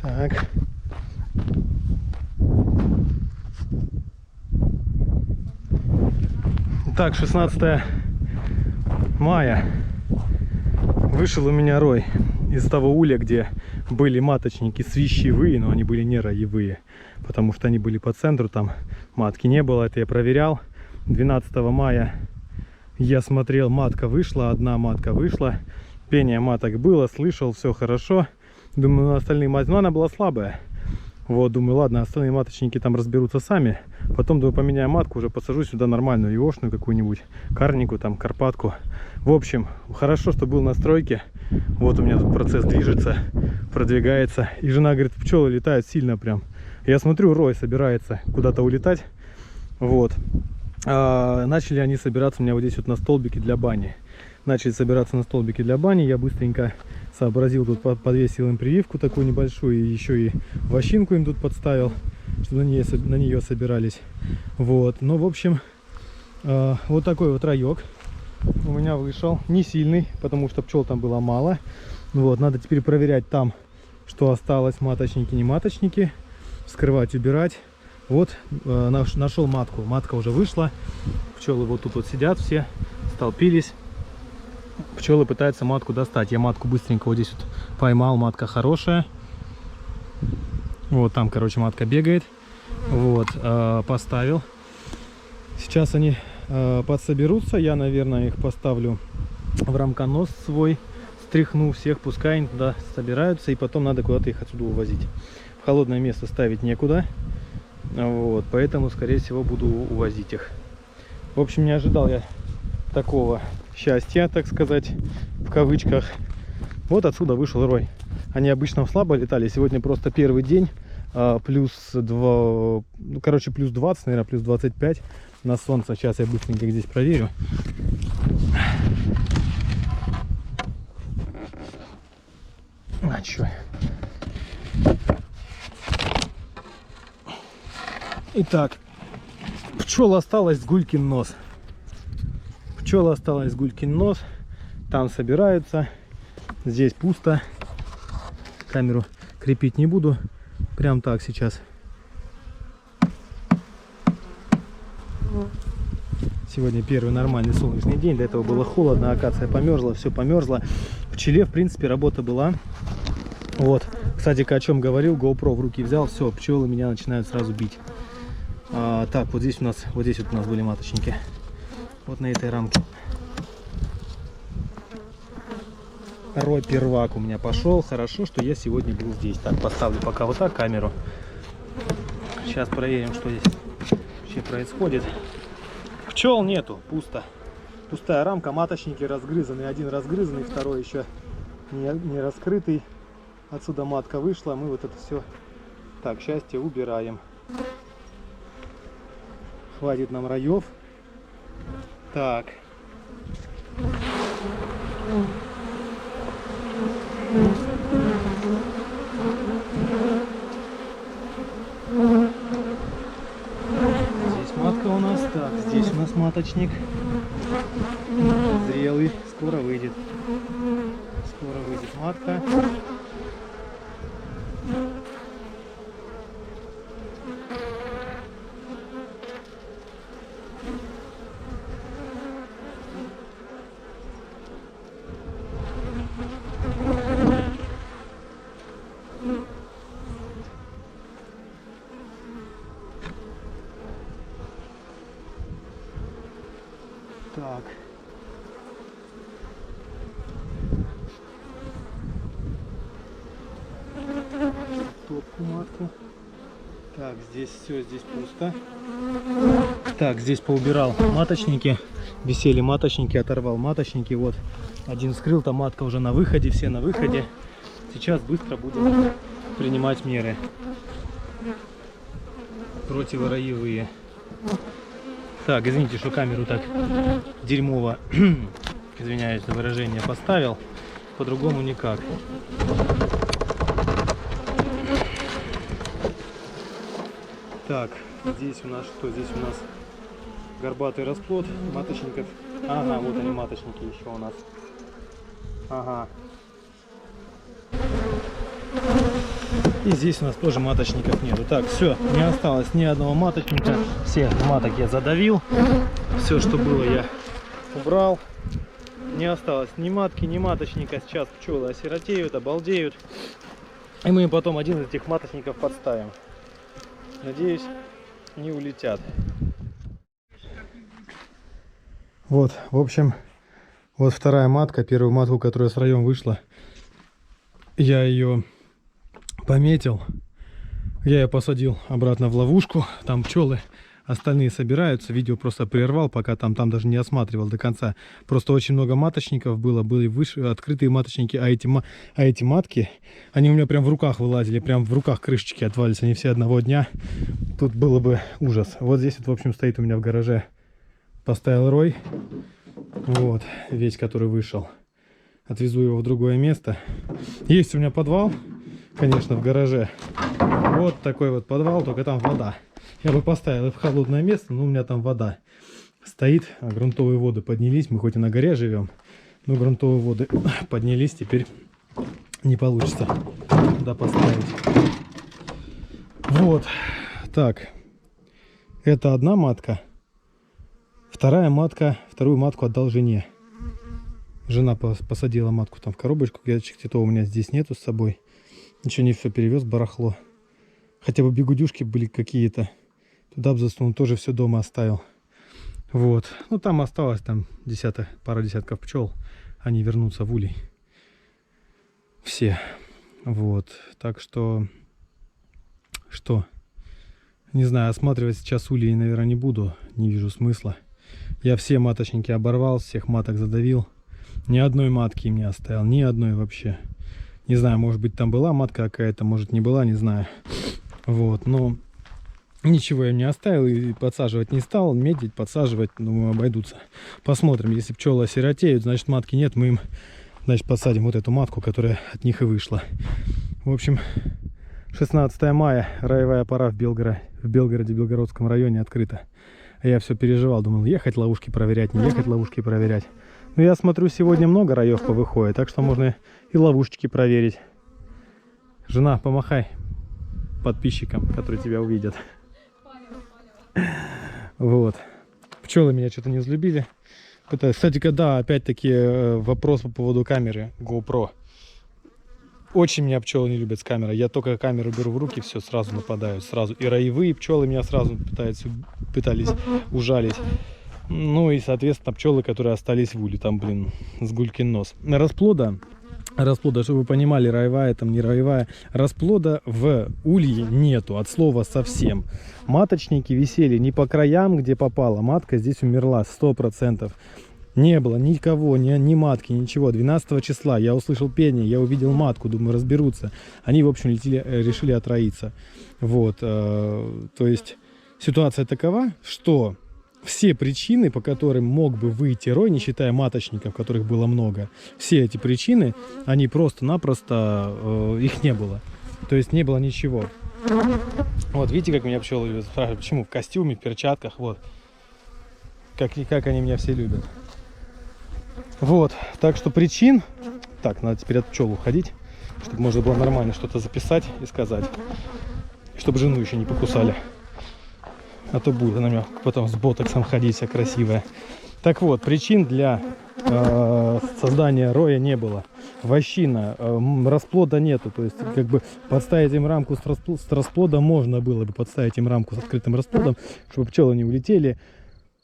Так. Так, 16 мая. Вышел у меня рой из того улья, где были маточники свищевые, но они были не роевые, потому что они были по центру, там матки не было, это я проверял. 12 мая я смотрел, матка вышла, одна матка вышла, пение маток было, слышал, все хорошо. Думаю, ну, остальные матки, но она была слабая. Вот, думаю, ладно, остальные маточники там разберутся сами. Потом, думаю, поменяю матку, уже посажу сюда нормальную иошную какую-нибудь, карнику, там, карпатку. В общем, хорошо, что был на стройке. Вот у меня тут процесс движется, продвигается. И жена говорит, пчелы летают сильно прям. Я смотрю, рой собирается куда-то улетать. Вот. Начали они собираться у меня вот здесь вот на столбике для бани. Начали собираться на столбике для бани. Я быстренько сообразил, тут подвесил им прививку такую небольшую. И еще и вощинку им тут подставил, чтобы на нее собирались. Вот. Ну, в общем, вот такой вот раек у меня вышел. Не сильный, потому что пчел там было мало. Вот. Надо теперь проверять там, что осталось, маточники, не маточники. Вскрывать, убирать. Вот, нашел матку. Матка уже вышла. Пчелы вот тут вот сидят все, столпились. Пчелы пытаются матку достать. Я матку быстренько вот здесь вот поймал. Матка хорошая. Вот там, короче, матка бегает. Вот, поставил. Сейчас они подсоберутся. Я, наверное, их поставлю в рамконос свой. Стряхну всех, пускай они туда собираются. И потом надо куда-то их отсюда увозить. В холодное место ставить некуда. Вот, поэтому, скорее всего, буду увозить их. В общем, не ожидал я такого счастья, так сказать, в кавычках. Вот отсюда вышел рой. Они обычно слабо летали. Сегодня просто первый день. Плюс 2, ну, короче, плюс 20, наверное, плюс 25 на солнце. Сейчас я быстренько здесь проверю. А чё? Итак, пчел осталось гулькин нос. Пчел осталось гулькин нос. Там собираются. Здесь пусто. Камеру крепить не буду. Прям так сейчас. Сегодня первый нормальный солнечный день. До этого было холодно, акация померзла, все померзло. Пчеле, в принципе, работа была. Вот. Кстати, о чем говорил, GoPro в руки взял. Все, пчелы меня начинают сразу бить. Так, вот здесь у нас были маточники. Вот на этой рамке. Рой первак у меня пошел. Хорошо, что я сегодня был здесь. Так, поставлю пока вот так камеру. Сейчас проверим, что здесь вообще происходит. Пчел нету, пусто. Пустая рамка, маточники разгрызаны. Один разгрызанный, второй еще не раскрытый. Отсюда матка вышла. Мы вот это все, так, счастье, убираем. Хватит нам раев. Так. Здесь матка у нас. Так, здесь у нас маточник. Зрелый. Скоро выйдет. Скоро выйдет матка. Так. Топку матку. Так, здесь все, здесь пусто. Так, здесь поубирал маточники. Висели маточники, оторвал маточники. Вот, один вскрыл, там матка уже на выходе, все на выходе. Сейчас быстро будем принимать меры противороевые. Так, извините, что камеру так дерьмово, извиняюсь за выражение, поставил. По-другому никак. Так, здесь у нас что? Здесь у нас горбатый расплод маточников. Ага, вот они маточники еще у нас. Ага. И здесь у нас тоже маточников нету. Так, все, не осталось ни одного маточника. Все маток я задавил. Все, что было, я убрал. Не осталось ни матки, ни маточника. Сейчас пчелы осиротеют, обалдеют. И мы им потом один из этих маточников подставим. Надеюсь, не улетят. Вот, в общем, вот вторая матка. Первую матку, которая с раем вышла, я ее пометил. Я ее посадил обратно в ловушку. Там пчелы остальные собираются. Видео просто прервал, пока там даже не осматривал до конца. Просто очень много маточников было. Были выше, открытые маточники. А эти матки, они у меня прям в руках вылазили. Прям в руках крышечки отвалились. Они все одного дня. Тут было бы ужас. Вот здесь вот, в общем, стоит у меня в гараже. Поставил рой. Вот, весь, который вышел. Отвезу его в другое место. Есть у меня подвал, конечно, в гараже. Вот такой вот подвал, только там вода. Я бы поставил в холодное место, но у меня там вода стоит. А грунтовые воды поднялись. Мы хоть и на горе живем, но грунтовые воды поднялись. Теперь не получится туда поставить. Вот. Так. Это одна матка. Вторую матку отдал жене. Жена посадила матку там в коробочку. Где-то у меня здесь нету с собой. Ничего не все перевез, барахло. Хотя бы бегудюшки были какие-то. Туда бы засунул, тоже все дома оставил. Вот. Ну там осталось там пара десятков пчел. Они вернутся в улей. Все. Вот. Так что... Что? Не знаю, осматривать сейчас улей, наверное, не буду. Не вижу смысла. Я все маточники оборвал, всех маток задавил. Ни одной матки им не оставил. Ни одной вообще. Не знаю, может быть там была матка какая-то, может не была, не знаю. Вот, но ничего я им не оставил и подсаживать не стал. Медить, подсаживать, думаю, обойдутся. Посмотрим, если пчелы осиротеют, значит матки нет, мы им, значит, подсадим вот эту матку, которая от них и вышла. В общем, 16 мая, раевая пора в Белгороде, Белгородском районе открыта. Я все переживал, думал, ехать ловушки проверять, не ехать ловушки проверять. Но я смотрю, сегодня много раев повыходит, так что можно и ловушечки проверить. Жена, помахай подписчикам, которые тебя увидят. Вот. Пчелы меня что-то не взлюбили. Кстати, да, опять-таки вопрос по поводу камеры GoPro. Очень меня пчелы не любят с камерой. Я только камеру беру в руки, все, сразу нападают. Сразу. И роевые пчелы меня сразу пытались ужалить. Ну и, соответственно, пчелы, которые остались в уле. Там, блин, с гулькин нос. Расплода, чтобы вы понимали, роевая там, не роевая. Расплода в улье нету, от слова совсем. Маточники висели не по краям, где попала. Матка здесь умерла 100%. Не было никого, ни матки, ничего. 12 числа я услышал пение, я увидел матку, думаю, разберутся. Они, в общем, решили отроиться. Вот, то есть ситуация такова, что все причины, по которым мог бы выйти рой, не считая маточников, которых было много, все эти причины, они просто-напросто, их не было. То есть не было ничего. Вот, видите, как меня пчелы любят? Спрашивают, почему в костюме, в перчатках, вот. Как они меня все любят. Вот, так что причин... Так, надо теперь от пчел уходить, чтобы можно было нормально что-то записать и сказать. Чтобы жену еще не покусали. А то будет она у меня потом с ботоксом ходить вся красивая. Так вот, причин для создания роя не было. Вощина, расплода нету. То есть, как бы подставить им рамку с расплодом можно было бы подставить им рамку с открытым расплодом, чтобы пчелы не улетели.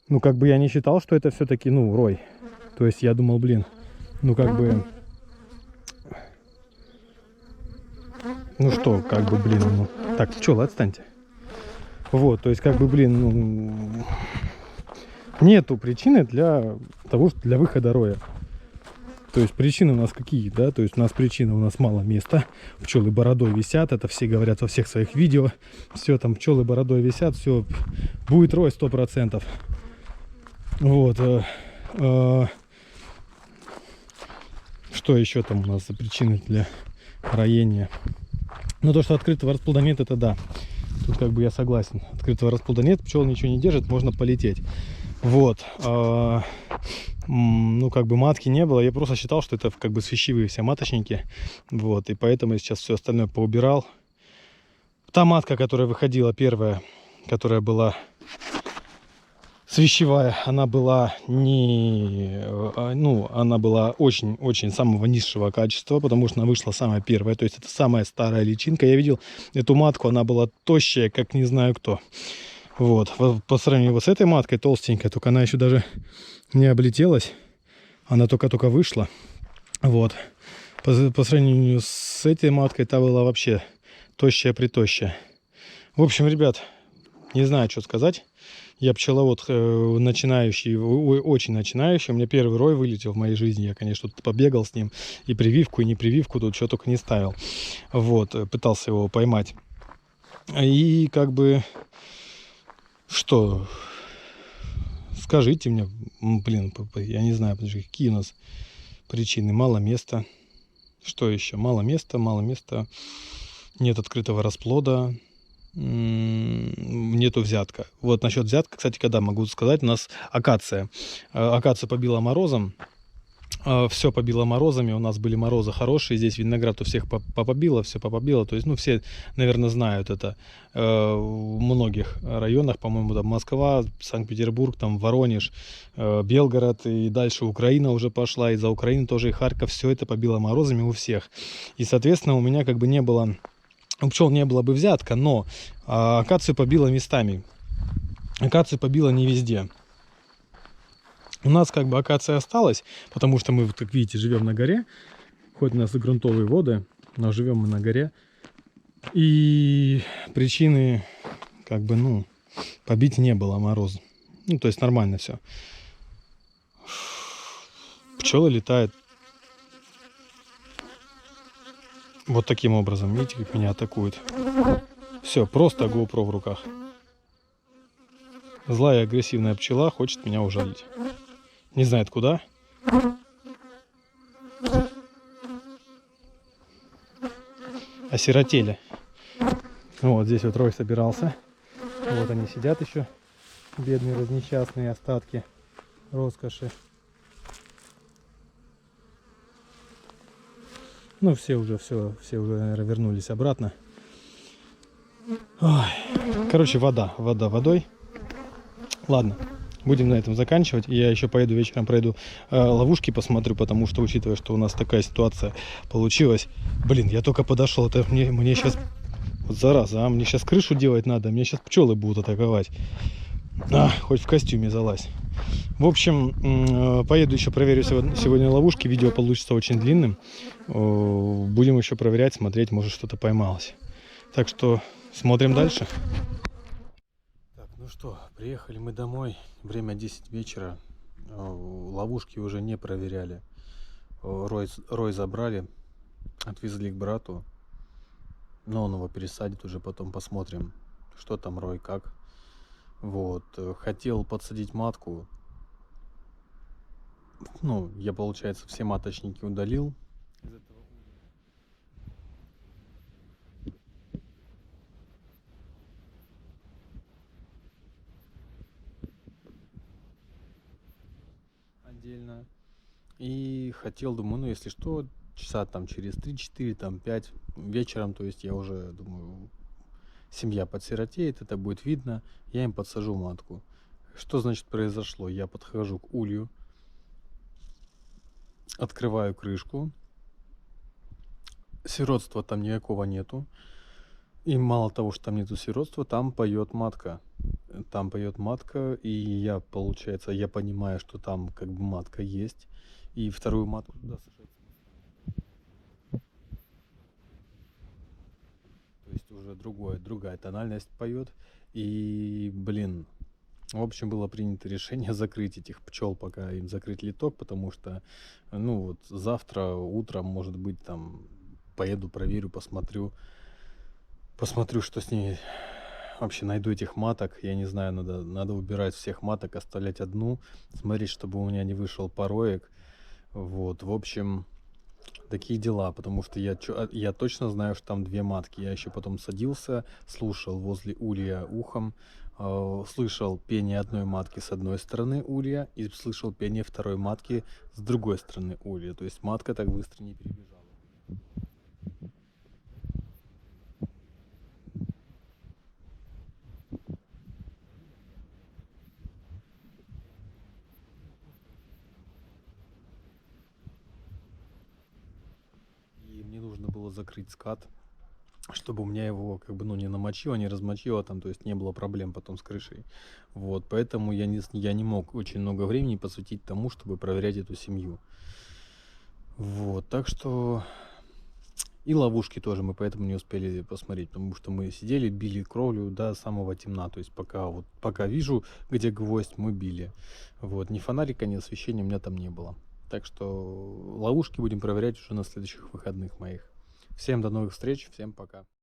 Ну, как бы я не считал, что это все-таки, ну, рой. То есть я думал, блин, ну как бы... Ну что, как бы, блин, ну... Так, пчелы, отстаньте. Вот, то есть, как бы, блин, ну... Нету причины для того, что для выхода роя. То есть причины у нас какие, да? То есть у нас мало места. Пчелы бородой висят, это все говорят во всех своих видео. Все, там пчелы бородой висят, все, будет рой 100%. Вот. Что еще там у нас за причины для роения? Ну, то, что открытого расплода нет, это да. Тут как бы я согласен. Открытого расплода нет, пчел ничего не держит, можно полететь. Вот. Ну, как бы матки не было. Я просто считал, что это как бы свищивые все маточники. Вот. И поэтому я сейчас все остальное поубирал. та матка, которая выходила первая, которая была свящевая, она была она была очень самого низшего качества, потому что она вышла самая первая, то есть это самая старая личинка. Я видел эту матку, она была тощая, как не знаю кто. Вот, по сравнению вот с этой маткой, толстенькая, только она еще даже не облетелась, она только-только вышла. Вот, по сравнению с этой маткой, та была вообще тощая-притощая. В общем, ребят, не знаю, что сказать. Я пчеловод начинающий, очень начинающий. У меня первый рой вылетел в моей жизни. Я, конечно, тут побегал с ним. И прививку, и не прививку. Тут что только не ставил. Вот, пытался его поймать. И как бы... Что? Скажите мне, блин, я не знаю, какие у нас причины. Мало места. Что еще? Мало места. Нет открытого расплода. Нету взятка. Вот насчет взятка, кстати, когда могу сказать, у нас акация. Акацию побила морозом. Все побило морозами. У нас были морозы хорошие. Здесь виноград у всех побило, все попобило. То есть, ну, все, наверное, знают это. В многих районах, по-моему, там Москва, Санкт-Петербург, там Воронеж, Белгород и дальше Украина уже пошла. Из-за Украины тоже и Харьков. Все это побило морозами у всех. И, соответственно, у меня как бы не было... У пчел не было бы взятка, но акацию побило местами. Акацию побило не везде. У нас как бы акация осталась, потому что мы, как видите, живем на горе. Хоть у нас и грунтовые воды, но живем мы на горе. И причины как бы, ну, побить не было мороз. Ну, то есть нормально все. Пчелы летают вот таким образом. Видите, как меня атакуют. Все, просто GoPro в руках. Злая агрессивная пчела хочет меня ужалить. Не знает куда. Осиротели. Вот здесь вот рой собирался. Вот они сидят еще. Бедные разнесчастные остатки роскоши. Ну, все уже, наверное, вернулись обратно. Ой. Короче, вода водой. Ладно, будем на этом заканчивать. Я еще поеду вечером, пройду ловушки, посмотрю, потому что, учитывая, что у нас такая ситуация получилась. Блин, я только подошел, это мне сейчас... Вот зараза, мне сейчас крышу делать надо, мне сейчас пчелы будут атаковать. Хоть в костюме залазь. В общем, поеду еще проверю сегодня ловушки. Видео получится очень длинным. Будем еще проверять, смотреть, может что-то поймалось. Так что смотрим дальше. Так, ну что, приехали мы домой. Время 10 вечера. Ловушки уже не проверяли. Рой забрали, отвезли к брату. Но он его пересадит, уже потом посмотрим, что там рой, как. Вот, хотел подсадить матку. Ну, я, получается, все маточники удалил. Отдельно. И хотел, думаю, ну, если что, часа там через 3-4, там 5 вечером, то есть я уже, думаю, семья подсиротеет, это будет видно, я им подсажу матку. Что значит произошло? Я подхожу к улью, открываю крышку, сиротства там никакого нету. И мало того, что там нету сиротства, там поет матка. Там поет матка, и я, получается, я понимаю, что там как бы матка есть. И вторую матку туда сажать. То есть уже другая тональность поет. И, блин, в общем, было принято решение закрыть этих пчел, пока им закрыть литок, потому что, ну вот, завтра утром, может быть, там, поеду, проверю, посмотрю, что с ней. Вообще найду этих маток, я не знаю, надо убирать всех маток, оставлять одну, смотреть, чтобы у меня не вышел пороек. Вот, в общем, такие дела, потому что я точно знаю, что там две матки. Я еще потом садился, слушал возле улья ухом, слышал пение одной матки с одной стороны улья и слышал пение второй матки с другой стороны улья. То есть матка так быстро не перебежала. закрыть скат, чтобы у меня его как бы, ну, не намочило, не размочило там, то есть не было проблем потом с крышей. Вот, поэтому я не мог очень много времени посвятить тому, чтобы проверять эту семью. Вот, так что... И ловушки тоже мы поэтому не успели посмотреть, потому что мы сидели, били кровлю до самого темна, то есть пока вижу, где гвоздь, мы били. Вот, ни фонарика, ни освещения у меня там не было. Так что ловушки будем проверять уже на следующих выходных моих. Всем до новых встреч, всем пока.